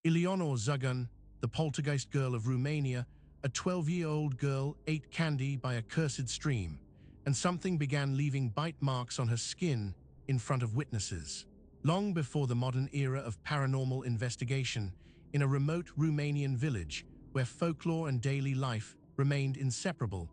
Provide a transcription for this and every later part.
Eleonore Zugun, the poltergeist girl of Romania, a 12-year-old girl ate candy by a cursed stream, and something began leaving bite marks on her skin in front of witnesses. Long before the modern era of paranormal investigation, in a remote Romanian village where folklore and daily life remained inseparable,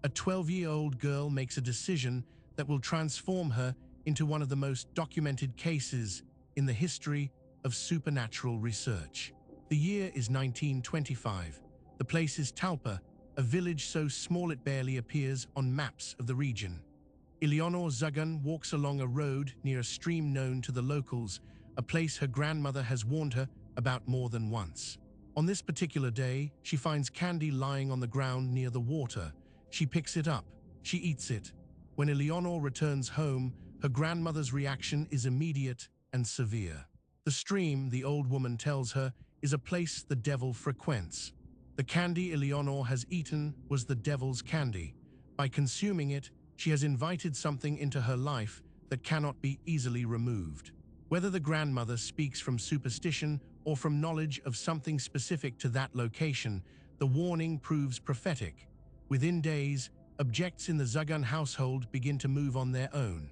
a 12-year-old girl makes a decision that will transform her into one of the most documented cases in the history of supernatural research. The year is 1925. The place is Talpa, a village so small it barely appears on maps of the region. Eleonore Zugun walks along a road near a stream known to the locals, a place her grandmother has warned her about more than once. On this particular day, she finds candy lying on the ground near the water. She picks it up. She eats it. When Eleonore returns home, her grandmother's reaction is immediate and severe. The stream, the old woman tells her, is a place the devil frequents. The candy Eleonore has eaten was the devil's candy. By consuming it, she has invited something into her life that cannot be easily removed. Whether the grandmother speaks from superstition or from knowledge of something specific to that location, the warning proves prophetic. Within days, objects in the Zugun household begin to move on their own.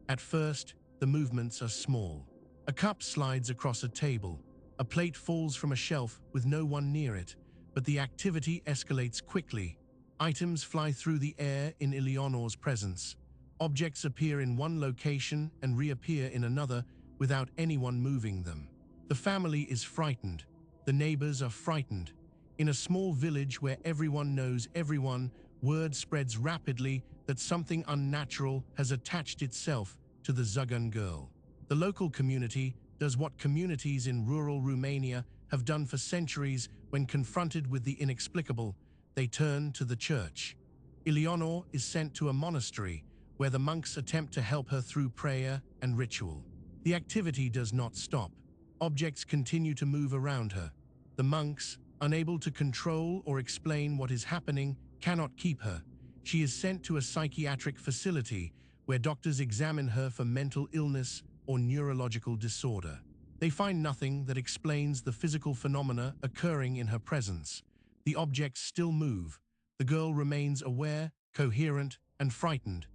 At first, the movements are small. A cup slides across a table. A plate falls from a shelf with no one near it, but the activity escalates quickly. Items fly through the air in Eleonore's presence. Objects appear in one location and reappear in another without anyone moving them. The family is frightened. The neighbors are frightened. In a small village where everyone knows everyone, word spreads rapidly that something unnatural has attached itself to the Zugun girl. The local community does what communities in rural Romania have done for centuries when confronted with the inexplicable. They turn to the church. Eleonore is sent to a monastery where the monks attempt to help her through prayer and ritual. The activity does not stop. Objects continue to move around her. The monks, unable to control or explain what is happening, cannot keep her. She is sent to a psychiatric facility where doctors examine her for mental illness or neurological disorder. They find nothing that explains the physical phenomena occurring in her presence. The objects still move. The girl remains aware, coherent, and frightened.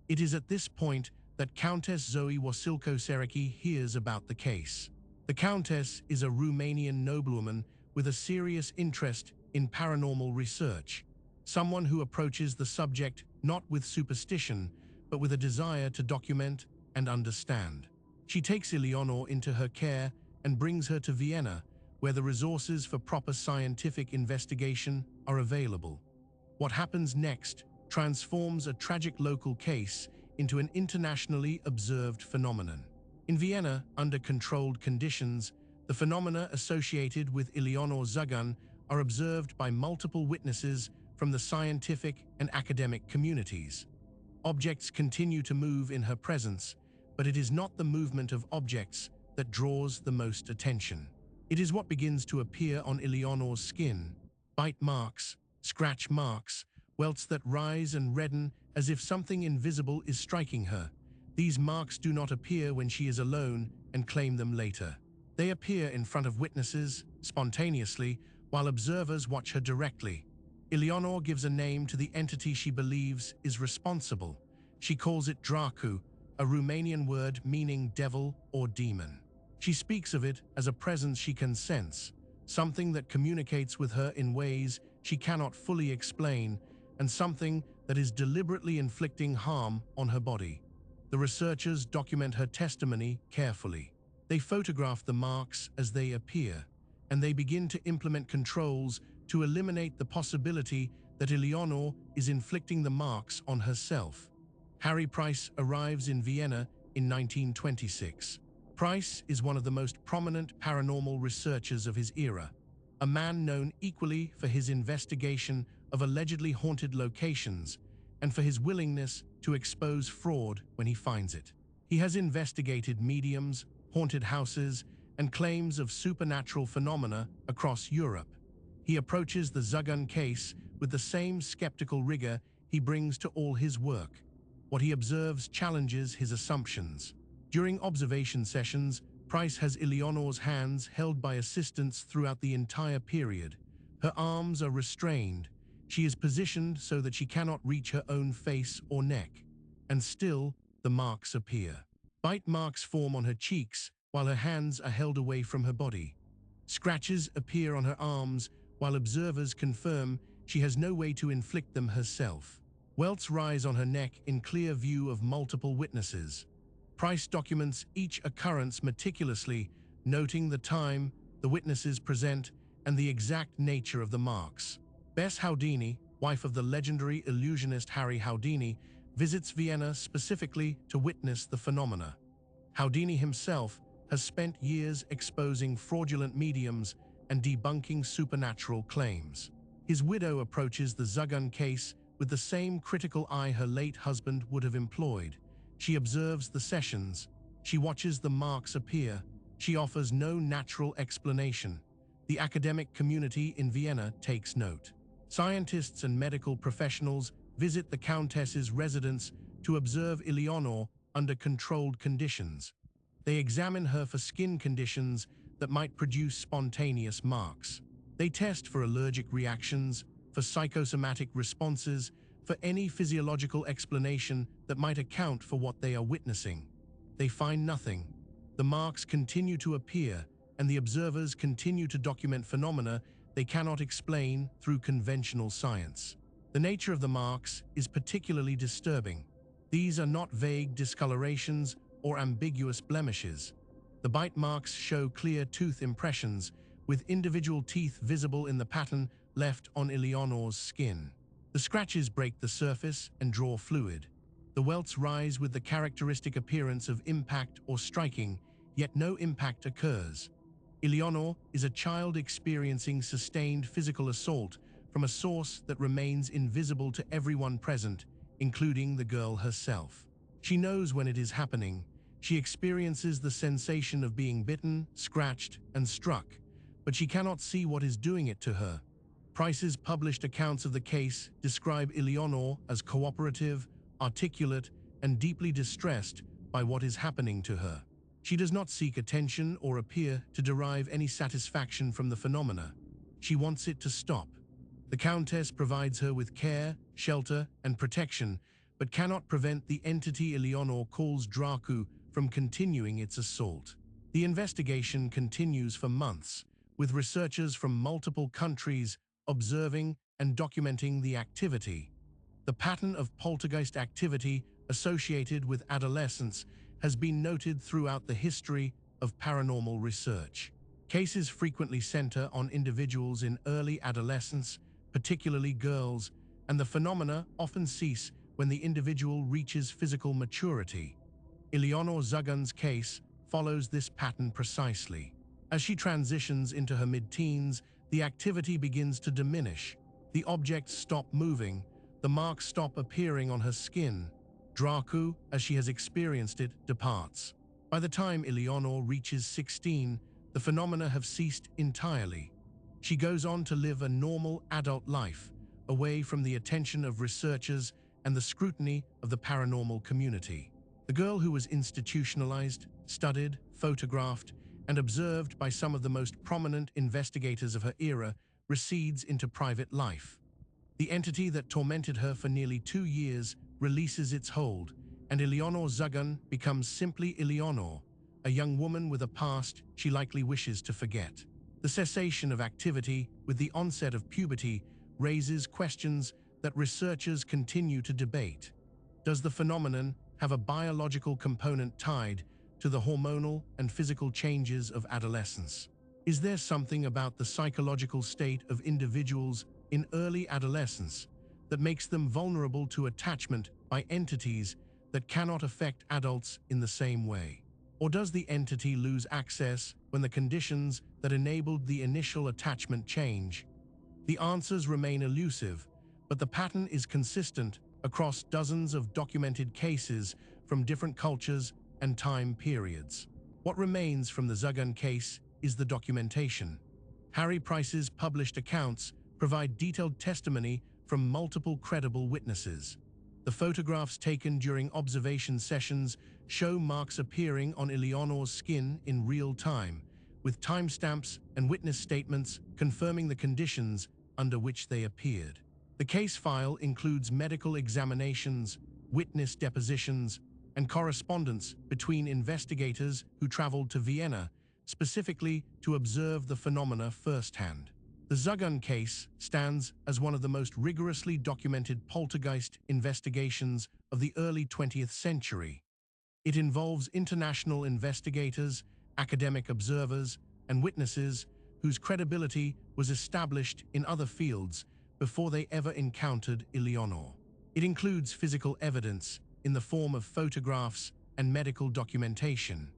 It is at this point that Countess Zoe Wasilko-Sereki hears about the case. The Countess is a Romanian noblewoman with a serious interest in paranormal research, someone who approaches the subject not with superstition, but with a desire to document and understand. She takes Eleonore into her care and brings her to Vienna, where the resources for proper scientific investigation are available. What happens next transforms a tragic local case into an internationally observed phenomenon. In Vienna, under controlled conditions, the phenomena associated with Eleonore Zugun are observed by multiple witnesses from the scientific and academic communities. Objects continue to move in her presence, but it is not the movement of objects that draws the most attention. It is what begins to appear on Eleonore's skin: bite marks, scratch marks, welts that rise and redden as if something invisible is striking her. These marks do not appear when she is alone and claim them later. They appear in front of witnesses, spontaneously, while observers watch her directly. Eleonore gives a name to the entity she believes is responsible. She calls it Dracu, a Romanian word meaning devil or demon. She speaks of it as a presence she can sense, something that communicates with her in ways she cannot fully explain, and something that is deliberately inflicting harm on her body. The researchers document her testimony carefully. They photograph the marks as they appear, and they begin to implement controls to eliminate the possibility that Eleonore is inflicting the marks on herself. Harry Price arrives in Vienna in 1926. Price is one of the most prominent paranormal researchers of his era, a man known equally for his investigation of allegedly haunted locations and for his willingness to expose fraud when he finds it. He has investigated mediums, haunted houses, and claims of supernatural phenomena across Europe. He approaches the Zugun case with the same skeptical rigor he brings to all his work. What he observes challenges his assumptions. During observation sessions, Price has Eleonore's hands held by assistants throughout the entire period. Her arms are restrained. She is positioned so that she cannot reach her own face or neck. And still, the marks appear. Bite marks form on her cheeks while her hands are held away from her body. Scratches appear on her arms while observers confirm she has no way to inflict them herself. Welts rise on her neck in clear view of multiple witnesses. Price documents each occurrence meticulously, noting the time, the witnesses present, and the exact nature of the marks. Bess Houdini, wife of the legendary illusionist Harry Houdini, visits Vienna specifically to witness the phenomena. Houdini himself has spent years exposing fraudulent mediums and debunking supernatural claims. His widow approaches the Zugun case with the same critical eye her late husband would have employed. She observes the sessions. She watches the marks appear. She offers no natural explanation. The academic community in Vienna takes note. Scientists and medical professionals visit the Countess's residence to observe Eleonore under controlled conditions. They examine her for skin conditions that might produce spontaneous marks. They test for allergic reactions, for psychosomatic responses, for any physiological explanation that might account for what they are witnessing. They find nothing. The marks continue to appear, and the observers continue to document phenomena they cannot explain through conventional science. The nature of the marks is particularly disturbing. These are not vague discolorations or ambiguous blemishes. The bite marks show clear tooth impressions, with individual teeth visible in the pattern left on Eleonore's skin. The scratches break the surface and draw fluid. The welts rise with the characteristic appearance of impact or striking, yet no impact occurs. Eleonore is a child experiencing sustained physical assault from a source that remains invisible to everyone present, including the girl herself. She knows when it is happening. She experiences the sensation of being bitten, scratched, and struck, but she cannot see what is doing it to her. Price's published accounts of the case describe Eleonore as cooperative, articulate, and deeply distressed by what is happening to her. She does not seek attention or appear to derive any satisfaction from the phenomena. She wants it to stop. The Countess provides her with care, shelter, and protection, but cannot prevent the entity Eleonore calls Dracu from continuing its assault. The investigation continues for months, with researchers from multiple countries observing and documenting the activity. The pattern of poltergeist activity associated with adolescence has been noted throughout the history of paranormal research. Cases frequently center on individuals in early adolescence, particularly girls, and the phenomena often cease when the individual reaches physical maturity. Eleonore Zugun's case follows this pattern precisely. As she transitions into her mid-teens, the activity begins to diminish. The objects stop moving, the marks stop appearing on her skin. Dracu, as she has experienced it, departs. By the time Eleonore reaches 16, the phenomena have ceased entirely. She goes on to live a normal adult life, away from the attention of researchers and the scrutiny of the paranormal community. The girl who was institutionalized, studied, photographed, and observed by some of the most prominent investigators of her era recedes into private life. The entity that tormented her for nearly 2 years releases its hold, and Eleonore Zugun becomes simply Eleonore, a young woman with a past she likely wishes to forget. The cessation of activity with the onset of puberty raises questions that researchers continue to debate. Does the phenomenon have a biological component tied to the hormonal and physical changes of adolescence? Is there something about the psychological state of individuals in early adolescence that makes them vulnerable to attachment by entities that cannot affect adults in the same way? Or does the entity lose access when the conditions that enabled the initial attachment change? The answers remain elusive, but the pattern is consistent across dozens of documented cases from different cultures and time periods. What remains from the Zugun case is the documentation. Harry Price's published accounts provide detailed testimony from multiple credible witnesses. The photographs taken during observation sessions show marks appearing on Eleonore's skin in real time, with timestamps and witness statements confirming the conditions under which they appeared. The case file includes medical examinations, witness depositions, and correspondence between investigators who traveled to Vienna specifically to observe the phenomena firsthand. The Zugun case stands as one of the most rigorously documented poltergeist investigations of the early 20th century. It involves international investigators, academic observers, and witnesses whose credibility was established in other fields before they ever encountered Eleonore. It includes physical evidence in the form of photographs and medical documentation,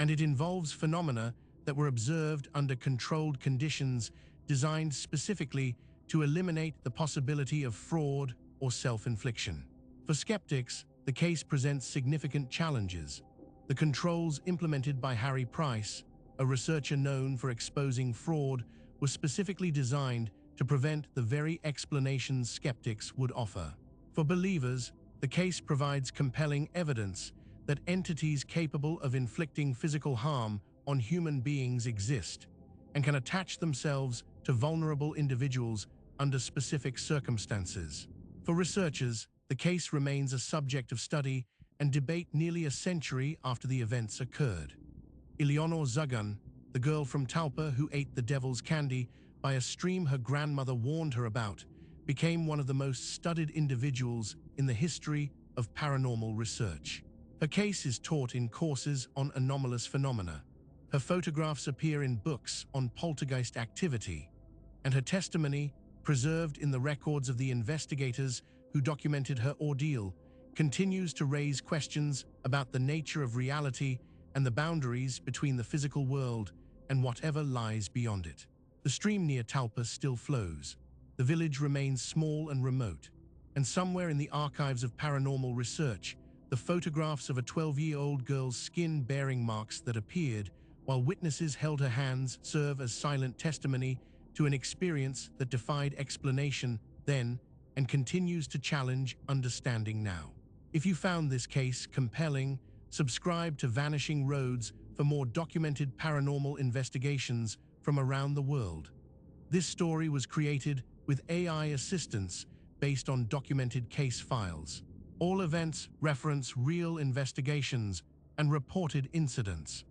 and it involves phenomena that were observed under controlled conditions designed specifically to eliminate the possibility of fraud or self-infliction. For skeptics, the case presents significant challenges. The controls implemented by Harry Price, a researcher known for exposing fraud, were specifically designed to prevent the very explanations skeptics would offer. For believers, the case provides compelling evidence that entities capable of inflicting physical harm on human beings exist and can attach themselves to vulnerable individuals under specific circumstances. For researchers, the case remains a subject of study and debate nearly a century after the events occurred. Eleonore Zugun, the girl from Talpa who ate the devil's candy by a stream her grandmother warned her about, became one of the most studied individuals in the history of paranormal research. Her case is taught in courses on anomalous phenomena. Her photographs appear in books on poltergeist activity, and her testimony, preserved in the records of the investigators who documented her ordeal, continues to raise questions about the nature of reality and the boundaries between the physical world and whatever lies beyond it. The stream near Talpa still flows. The village remains small and remote, and somewhere in the archives of paranormal research, the photographs of a 12-year-old girl's skin bearing marks that appeared while witnesses held her hands serve as silent testimony to an experience that defied explanation then and continues to challenge understanding now. If you found this case compelling, subscribe to Vanishing Roads for more documented paranormal investigations from around the world. This story was created with AI assistance based on documented case files. All events reference real investigations and reported incidents.